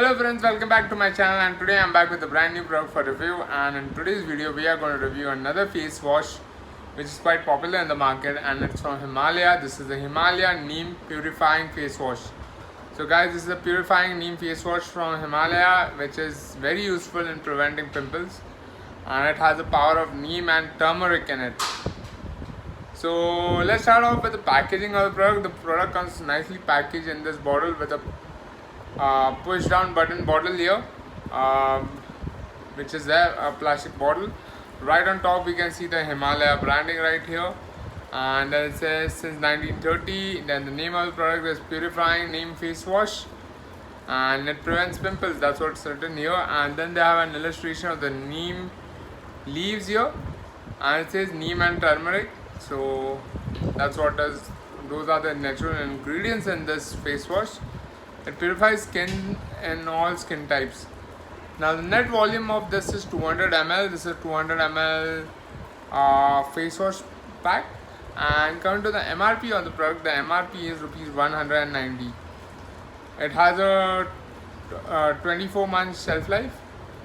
Hello friends, welcome back to my channel, and today I'm back with a brand new product for review. And in today's video we are going to review another face wash which is quite popular in the market, and it's from Himalaya. This is the Himalaya Neem Purifying Face Wash. So guys, this is a purifying neem face wash from Himalaya which is very useful in preventing pimples, and it has the power of neem and turmeric in it. So let's start off with the packaging of the product. The product comes nicely packaged in this bottle with a push down button bottle here, which is there, a plastic bottle. Right on top we can see the Himalaya branding right here, and then it says since 1930. Then the name of the product is Purifying Neem Face Wash, and it prevents pimples. That's what's written here. And then they have an illustration of the neem leaves here, and it says neem and turmeric. So that's what does. Those are the natural ingredients in this face wash. It purifies skin in all skin types. Now the net volume of this is 200 ml. This is 200 ml face wash pack. And coming to the MRP of the product, the MRP is rupees 190. It has a 24 month shelf life,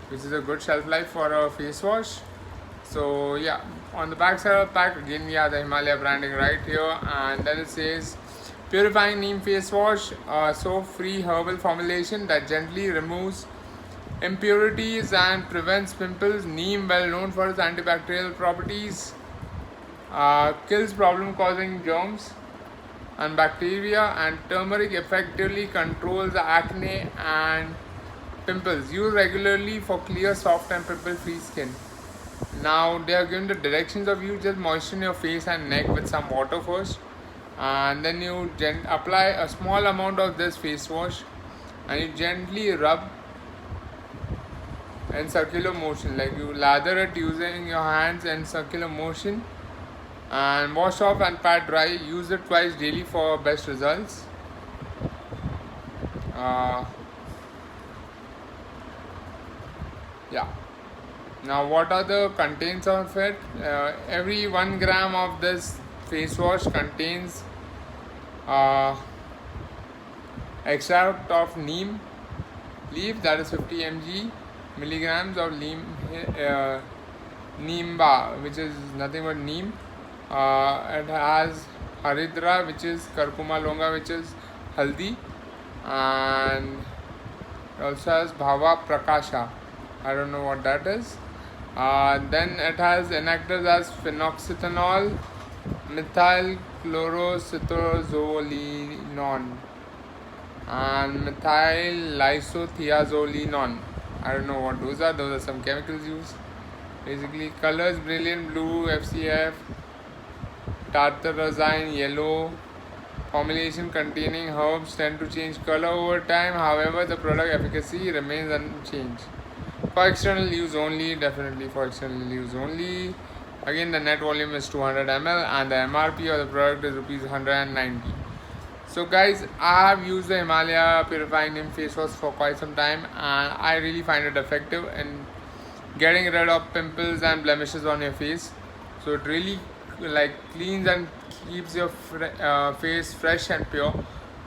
which is a good shelf life for a face wash. So yeah, on the back side of the pack again we have the Himalaya branding right here, and then it says Purifying Neem Face Wash, soap-free herbal formulation that gently removes impurities and prevents pimples. Neem, well known for its antibacterial properties, kills problem-causing germs and bacteria, and turmeric effectively controls acne and pimples. Use regularly for clear, soft and pimple-free skin. Now they are given the directions of you just moisten your face and neck with some water first, and then you apply a small amount of this face wash and you gently rub in circular motion, like you lather it using your hands in circular motion, and wash off and pat dry. Use it twice daily for best results. Yeah. Now what are the contents of it? Every 1 gram of this face wash contains extract of neem leaf, that is 50 milligrams of neem which is nothing but neem. It has haridra, which is curcuma longa, which is haldi, and it also has bhava prakasha. I don't know what that is. Then it has inactives as phenoxyethanol, methyl chlorocetirizolinon, and methyl lysothiazolinone. I don't know what those are. Those are some chemicals used. Basically, colors: brilliant blue, FCF, tartarazine yellow. Formulation containing herbs tend to change color over time. However, the product efficacy remains unchanged. For external use only, definitely for external use only. Again, the net volume is 200 ml and the MRP of the product is rupees 190. So guys, I have used the Himalaya Purifying Neem Face Wash for quite some time, and I really find it effective in getting rid of pimples and blemishes on your face. So it really cleans and keeps your face fresh and pure.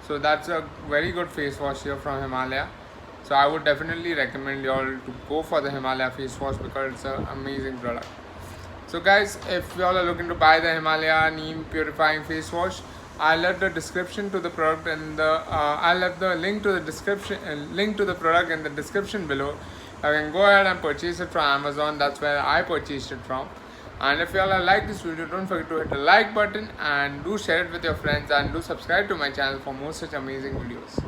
So that's a very good face wash here from Himalaya. So I would definitely recommend you all to go for the Himalaya face wash because it's an amazing product. So guys, if you all are looking to buy the Himalaya Neem Purifying Face Wash, I'll left the description to the product in the I'll left the link to the description link to the product in the description below. You can go ahead and purchase it from Amazon. That's where I purchased it from. And if you all like this video, don't forget to hit the like button and do share it with your friends, and do subscribe to my channel for more such amazing videos.